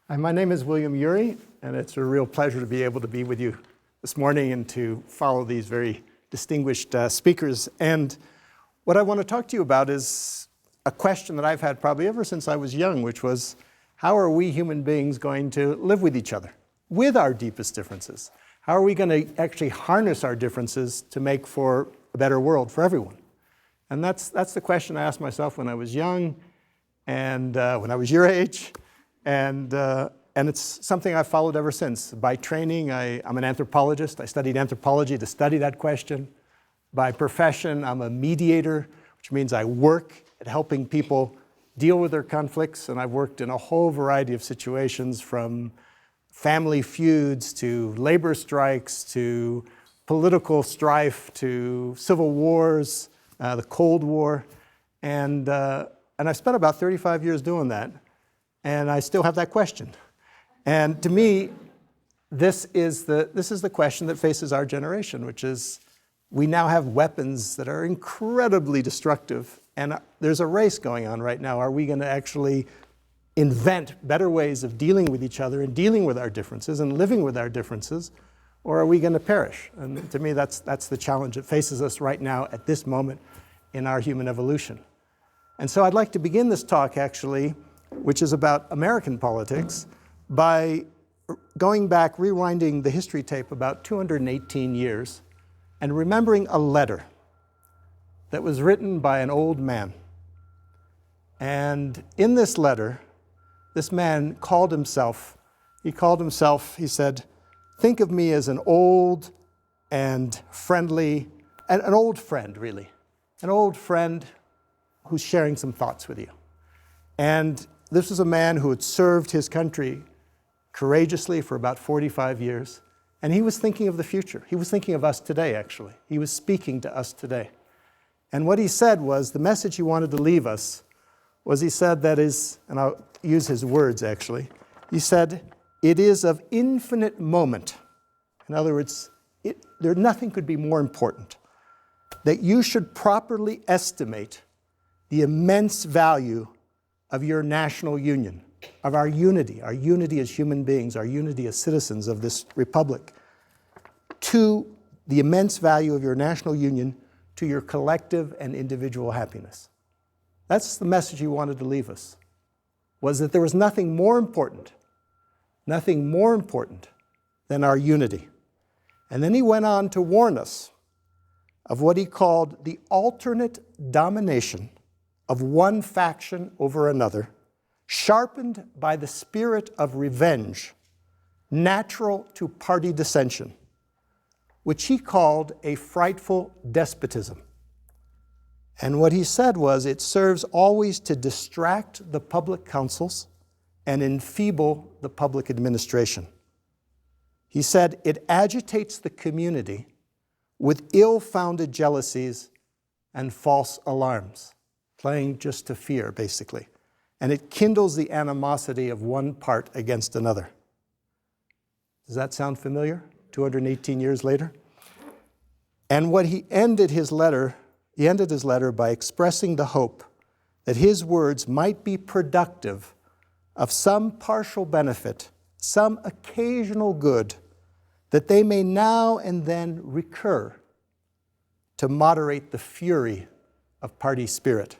Hi, my name is William Urey, and it's a real pleasure to be able to be with you this morning and to follow these very distinguished speakers. And what I want to talk to you about is a question that I've had probably ever since I was young, which was, how are we human beings going to live with each other, with our deepest differences? How are we going to actually harness our differences to make for a better world for everyone? And that's the question I asked myself when I was young and when I was your age. And it's something I've followed ever since. By training, I'm an anthropologist. I studied anthropology to study that question. By profession, I'm a mediator, which means I work at helping people deal with their conflicts. And I've worked in a whole variety of situations, from family feuds to labor strikes to political strife to civil wars, the Cold War. And I've spent about 35 years doing that. And I still have that question. And to me, this is the question that faces our generation, which is, we now have weapons that are incredibly destructive. And there's a race going on right now. Are we going to actually invent better ways of dealing with each other and dealing with our differences and living with our differences? Or are we going to perish? And to me, that's the challenge that faces us right now at this moment in our human evolution. And so I'd like to begin this talk, actually, which is about American politics, by going back, rewinding the history tape about 218 years, and remembering a letter that was written by an old man. And in this letter, this man called himself, he said, think of me as an old and friendly, an old friend, really, an old friend who's sharing some thoughts with you. And this was a man who had served his country courageously for about 45 years. And he was thinking of the future. He was thinking of us today, actually. He was speaking to us today. And what he said was, the message he wanted to leave us was, he said, that is, and I'll use his words, actually. He said, it is of infinite moment. In other words, nothing could be more important, that you should properly estimate the immense value of your national union, of our unity as human beings, our unity as citizens of this republic, to the immense value of your national union, to your collective and individual happiness. That's the message he wanted to leave us, was that there was nothing more important than our unity. And then he went on to warn us of what he called the alternate domination of one faction over another, sharpened by the spirit of revenge, natural to party dissension, which he called a frightful despotism. And what he said was, it serves always to distract the public councils and enfeeble the public administration. He said, it agitates the community with ill-founded jealousies and false alarms, playing just to fear, basically. And it kindles the animosity of one part against another. Does that sound familiar, 218 years later? And what he ended his letter by expressing the hope that his words might be productive of some partial benefit, some occasional good, that they may now and then recur to moderate the fury of party spirit.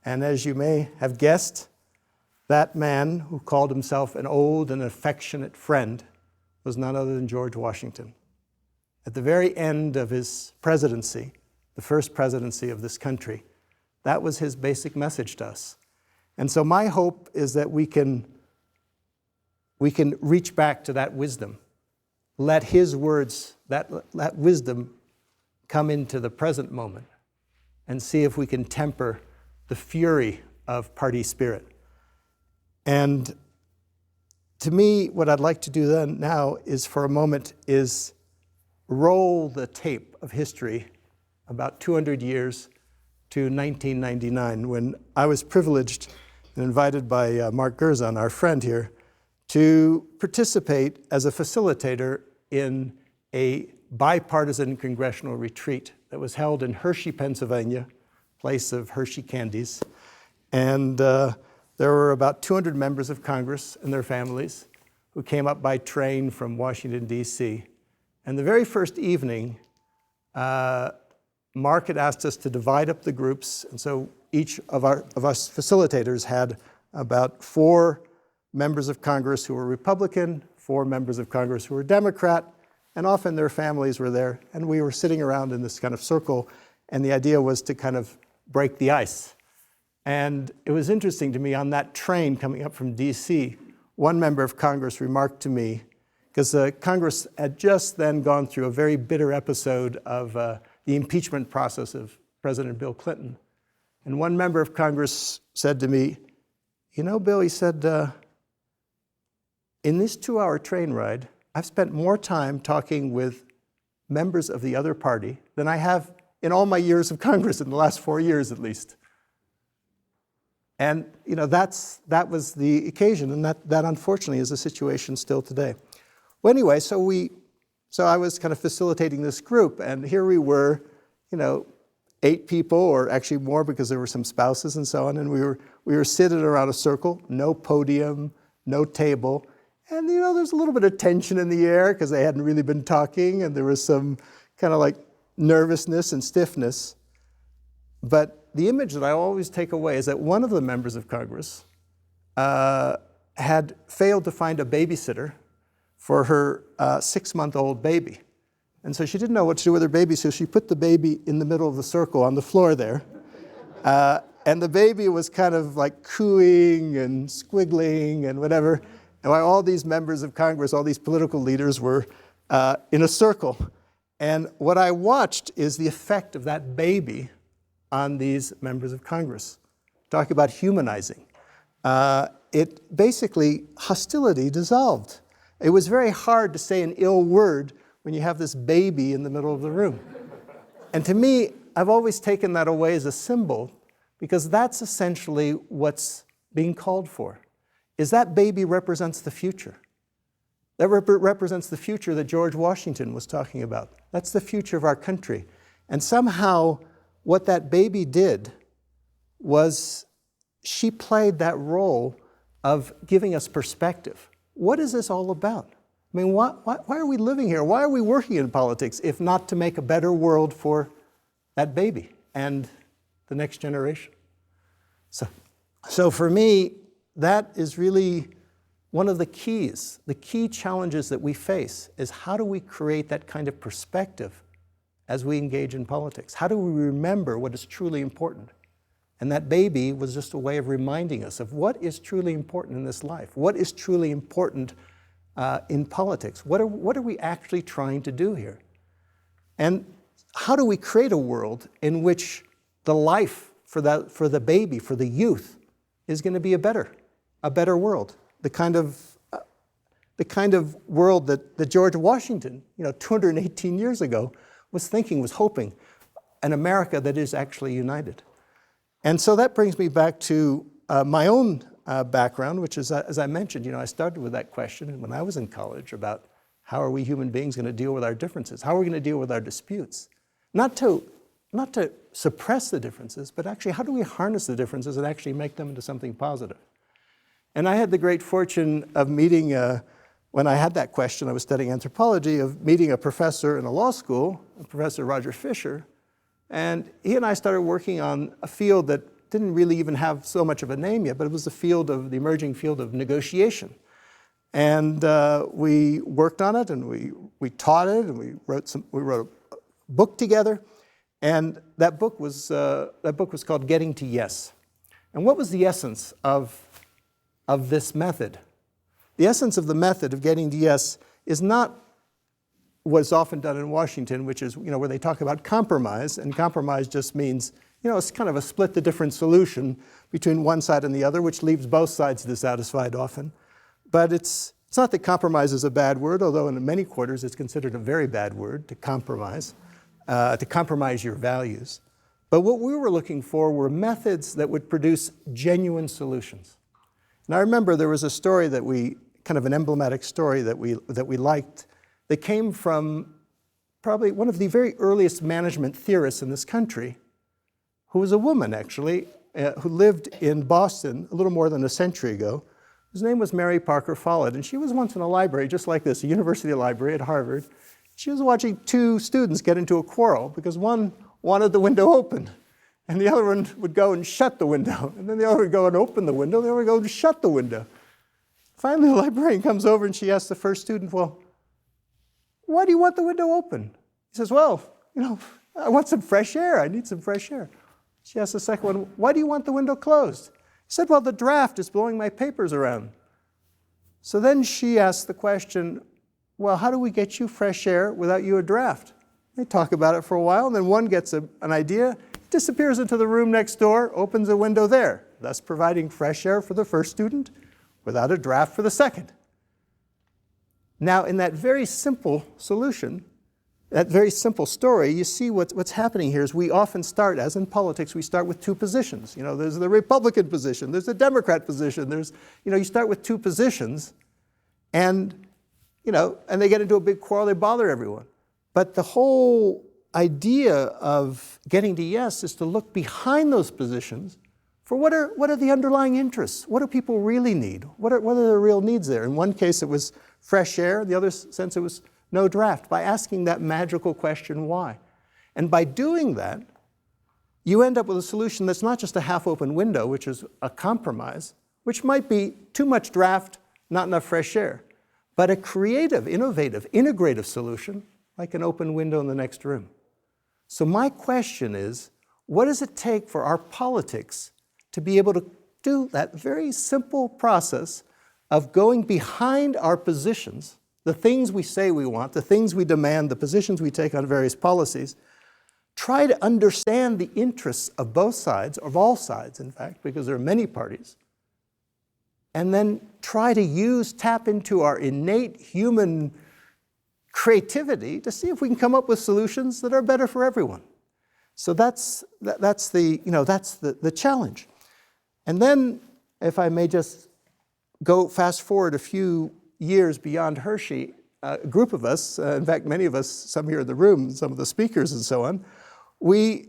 And as you may have guessed, that man who called himself an old and affectionate friend was none other than George Washington. At the very end of his presidency, the first presidency of this country, that was his basic message to us. And so my hope is that we can reach back to that wisdom. Let his words, that wisdom, come into the present moment and see if we can temper the fury of party spirit. And to me, what I'd like to do then now is, for a moment, is roll the tape of history about 200 years to 1999, when I was privileged and invited by Mark Gerzon, our friend here, to participate as a facilitator in a bipartisan congressional retreat that was held in Hershey, Pennsylvania, place of Hershey candies. And There were about 200 members of Congress and their families who came up by train from Washington, D.C. And the very first evening, Mark had asked us to divide up the groups, and so each of us facilitators had about 4 members of Congress who were Republican, 4 members of Congress who were Democrat, and often their families were there, and we were sitting around in this kind of circle, and the idea was to kind of break the ice. And it was interesting to me, on that train coming up from DC, one member of Congress remarked to me, because Congress had just then gone through a very bitter episode of the impeachment process of President Bill Clinton. And one member of Congress said to me, "You know, Bill," he said, "in this 2-hour train ride, I've spent more time talking with members of the other party than I have in all my years of Congress, in the last 4 years at least." And you know, that was the occasion, and that unfortunately is the situation still today. Well, anyway, so I was kind of facilitating this group, and here we were, you know, 8 people, or actually more because there were some spouses and so on, and we were sitting around a circle, no podium, no table, and you know, there's a little bit of tension in the air because they hadn't really been talking, and there was some kind of like nervousness and stiffness. But the image that I always take away is that one of the members of Congress had failed to find a babysitter for her 6-month-old baby. And so she didn't know what to do with her baby, so she put the baby in the middle of the circle on the floor there. And the baby was kind of like cooing and squiggling and whatever. And while all these members of Congress, all these political leaders were in a circle. And what I watched is the effect of that baby on these members of Congress. Talk about humanizing. It basically, hostility dissolved. It was very hard to say an ill word when you have this baby in the middle of the room. And to me, I've always taken that away as a symbol, because that's essentially what's being called for, is that baby represents the future. That represents the future that George Washington was talking about. That's the future of our country. And somehow, what that baby did was she played that role of giving us perspective. What is this all about? I mean, why are we living here? Why are we working in politics if not to make a better world for that baby and the next generation? So for me, that is really one of the keys. The key challenges that we face is, how do we create that kind of perspective as we engage in politics? How do we remember what is truly important? And that baby was just a way of reminding us of what is truly important in this life. What is truly important in politics? What are we actually trying to do here? And how do we create a world in which the life for the baby, for the youth, is going to be a better world? The kind of world that George Washington, 218 years ago, was hoping, an America that is actually united. And so that brings me back to my own background, which is, as I mentioned, I started with that question when I was in college about how are we human beings going to deal with our differences? How are we going to deal with our disputes? Not to suppress the differences, but actually, how do we harness the differences and actually make them into something positive? And I had the great fortune of meeting, when I had that question, I was studying anthropology, of meeting a professor in a law school, Professor Roger Fisher, and he and I started working on a field that didn't really even have so much of a name yet, but it was the emerging field of negotiation. And we worked on it, and we taught it, and we wrote a book together. And that book was called Getting to Yes. And what was the essence of this method? The essence of the method of getting to yes is not what's often done in Washington, which is where they talk about compromise, and compromise just means it's kind of a split the difference solution between one side and the other, which leaves both sides dissatisfied often. But it's not that compromise is a bad word, although in many quarters it's considered a very bad word, to compromise your values. But what we were looking for were methods that would produce genuine solutions. And I remember there was a story kind of an emblematic story that we liked, that came from probably one of the very earliest management theorists in this country, who was a woman, actually, who lived in Boston a little more than a century ago, whose name was Mary Parker Follett. And she was once in a library just like this, a university library at Harvard. She was watching two students get into a quarrel because one wanted the window open, and the other one would go and shut the window. And then the other would go and open the window, the other would go and shut the window. Finally, the librarian comes over and she asks the first student, well, why do you want the window open? He says, well, I want some fresh air. I need some fresh air. She asks the second one, why do you want the window closed? He said, well, the draft is blowing my papers around. So then she asked the question, well, how do we get you fresh air without you a draft? They talk about it for a while, and then one gets an idea, disappears into the room next door, opens a window there, thus providing fresh air for the first student without a draft for the second. Now, in that very simple solution, that very simple story, you see what's happening here is we often start, as in politics, we start with two positions. There's the Republican position, there's the Democrat position, you start with two positions, and they get into a big quarrel, they bother everyone. But the whole idea of getting to yes is to look behind those positions for what are the underlying interests? What do people really need? What are the real needs there? In one case, it was fresh air. In the other sense, it was no draft. By asking that magical question, why? And by doing that, you end up with a solution that's not just a half-open window, which is a compromise, which might be too much draft, not enough fresh air, but a creative, innovative, integrative solution, like an open window in the next room. So my question is, what does it take for our politics to be able to do that very simple process of going behind our positions, the things we say we want, the things we demand, the positions we take on various policies, try to understand the interests of both sides, of all sides, in fact, because there are many parties, and then try to tap into our innate human creativity to see if we can come up with solutions that are better for everyone. So that's the challenge. And then, if I may just go fast forward a few years beyond Hershey, a group of us, in fact, many of us, some here in the room, some of the speakers and so on, we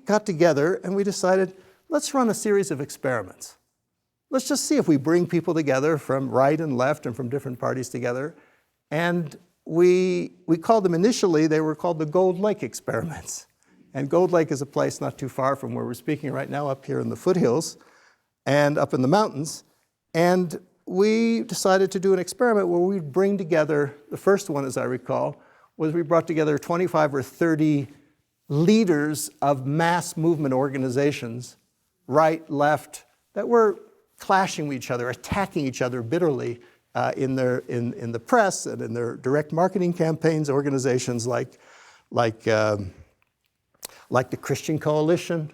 got together and we decided, let's run a series of experiments. Let's just see if we bring people together from right and left and from different parties together. And we called them initially, they were called the Gold Lake experiments. And Gold Lake is a place not too far from where we're speaking right now, up here in the foothills and up in the mountains. And we decided to do an experiment where we'd bring together, the first one, as I recall, was we brought together 25 or 30 leaders of mass movement organizations, right, left, that were clashing with each other, attacking each other bitterly in the press and in their direct marketing campaigns, organizations like the Christian Coalition,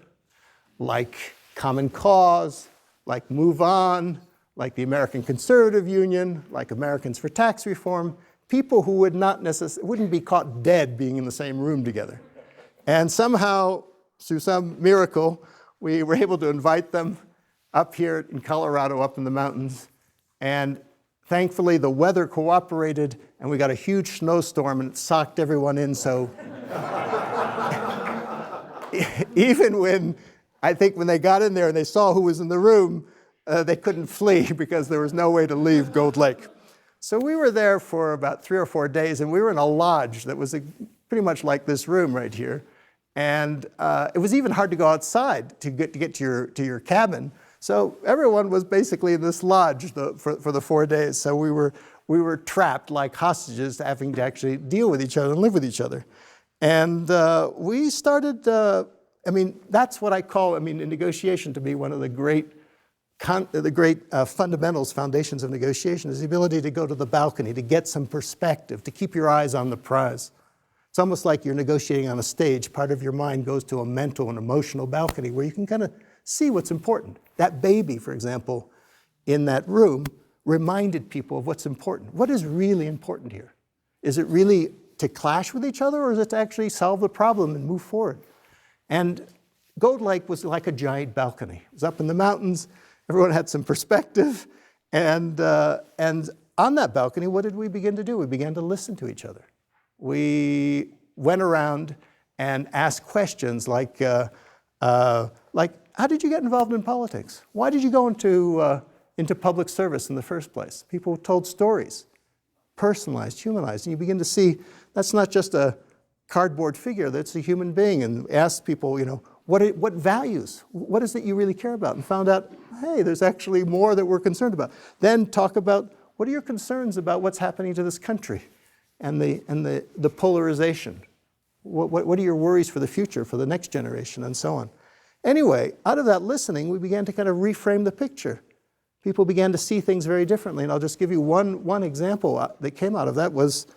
like Common Cause, like Move On, like the American Conservative Union, like Americans for Tax Reform, people who wouldn't be caught dead being in the same room together. And somehow, through some miracle, we were able to invite them up here in Colorado, up in the mountains. And thankfully, the weather cooperated, and we got a huge snowstorm, and it socked everyone in. So even when they got in there and they saw who was in the room, they couldn't flee because there was no way to leave Gold Lake. So we were there for about 3 or 4 days, and we were in a lodge that was pretty much like this room right here. And it was even hard to go outside to get to your cabin. So everyone was basically in this lodge for the 4 days. So we were trapped like hostages, having to actually deal with each other and live with each other. And we started, that's what I call, in negotiation to be one of the great fundamentals, foundations of negotiation, is the ability to go to the balcony, to get some perspective, to keep your eyes on the prize. It's almost like you're negotiating on a stage. Part of your mind goes to a mental and emotional balcony where you can kind of see what's important. That baby, for example, in that room reminded people of what's important. What is really important here? Is it really to clash with each other, or is it to actually solve the problem and move forward? And Gold Lake was like a giant balcony. It was up in the mountains. Everyone had some perspective. And on that balcony, what did we begin to do? We began to listen to each other. We went around and asked questions like how did you get involved in politics? Why did you go into public service in the first place? People told stories, personalized, humanized, and you begin to see that's not just a cardboard figure, that's a human being, and asked people, what values, what is it you really care about? And found out, hey, there's actually more that we're concerned about. Then talk about, what are your concerns about what's happening to this country and the polarization? What are your worries for the future, for the next generation, and so on? Anyway, out of that listening, we began to kind of reframe the picture. People began to see things very differently, and I'll just give you one example that came out of that was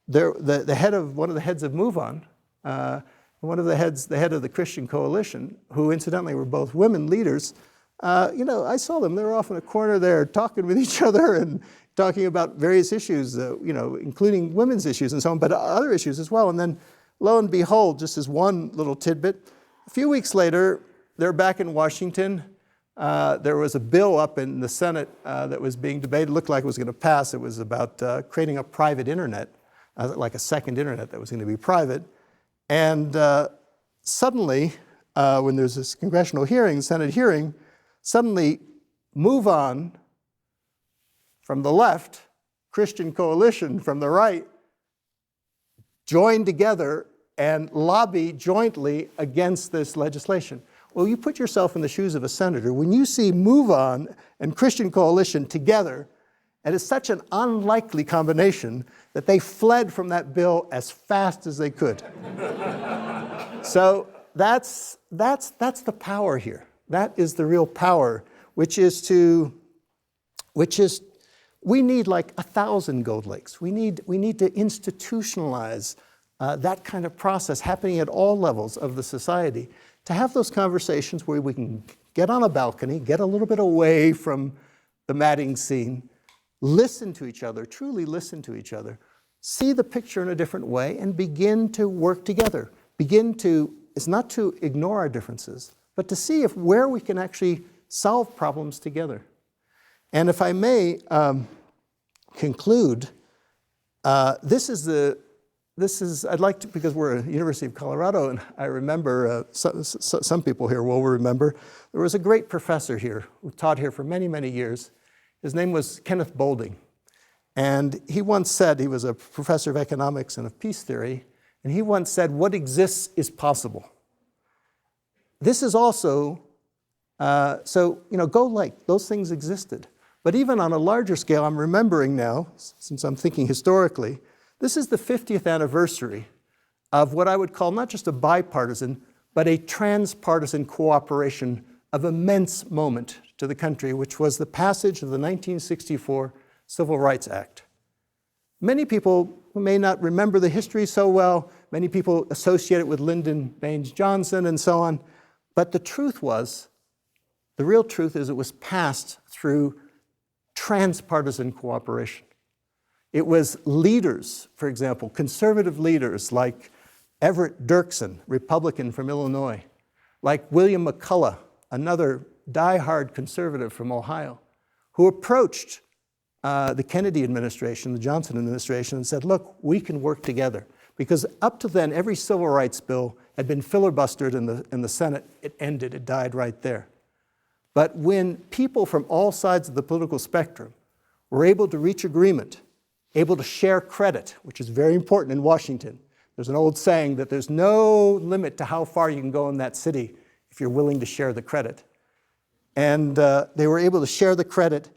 the head of one of the heads of Move On, the head of the Christian Coalition, who incidentally were both women leaders. I saw them. They were off in a corner there talking with each other and talking about various issues, including women's issues and so on, but other issues as well. And then, lo and behold, just as one little tidbit, a few weeks later, they're back in Washington. There was a bill up in the Senate that was being debated. It looked like it was going to pass. It was about creating a private internet, like a second internet that was going to be private. And suddenly, when there's this congressional hearing, Senate hearing, suddenly Move On from the left, Christian Coalition from the right, joined together and lobby jointly against this legislation. Well, you put yourself in the shoes of a senator. When you see Move On and Christian Coalition together, and it's such an unlikely combination that they fled from that bill as fast as they could. So that's the power here. That is the real power, which is we need like 1,000 Gold Lakes. We need to institutionalize that kind of process happening at all levels of the society, to have those conversations where we can get on a balcony, get a little bit away from the madding scene, listen to each other, truly listen to each other, see the picture in a different way, and begin to work together. It's not to ignore our differences, but to see where we can actually solve problems together. And if I may conclude, I'd like to, because we're at University of Colorado, and I remember, some people here will remember, there was a great professor here who taught here for many, many years. His name was Kenneth Boulding. And he once said, he was a professor of economics and of peace theory, and he once said, what exists is possible. This is also, Gold Lake, those things existed. But even on a larger scale, I'm remembering now, since I'm thinking historically, this is the 50th anniversary of what I would call not just a bipartisan, but a transpartisan cooperation of immense moment to the country, which was the passage of the 1964 Civil Rights Act. Many people may not remember the history so well. Many people associate it with Lyndon Baines Johnson and so on. But the real truth is it was passed through transpartisan cooperation. It was leaders, for example, conservative leaders like Everett Dirksen, Republican from Illinois, like William McCullough, another diehard conservative from Ohio, who approached the Kennedy administration, the Johnson administration, and said, look, we can work together. Because up to then, every civil rights bill had been filibustered in the Senate. It ended, it died right there. But when people from all sides of the political spectrum were able to reach agreement, able to share credit, which is very important in Washington. There's an old saying that there's no limit to how far you can go in that city if you're willing to share the credit. And they were able to share the credit,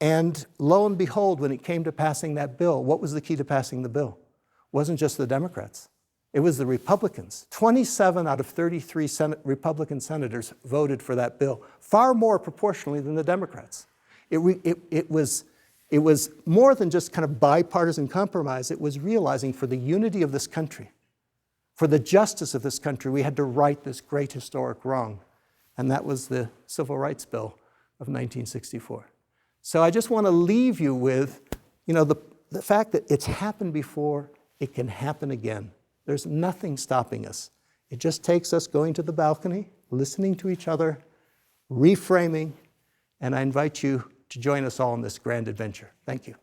and lo and behold, when it came to passing that bill, what was the key to passing the bill? It wasn't just the Democrats. It was the Republicans. 27 out of 33 Republican senators voted for that bill, far more proportionally than the Democrats. It was more than just kind of bipartisan compromise. It was realizing for the unity of this country, for the justice of this country, we had to right this great historic wrong. And that was the Civil Rights Bill of 1964. So I just want to leave you with, the fact that it's happened before, it can happen again. There's nothing stopping us. It just takes us going to the balcony, listening to each other, reframing, and I invite you to join us all in this grand adventure. Thank you.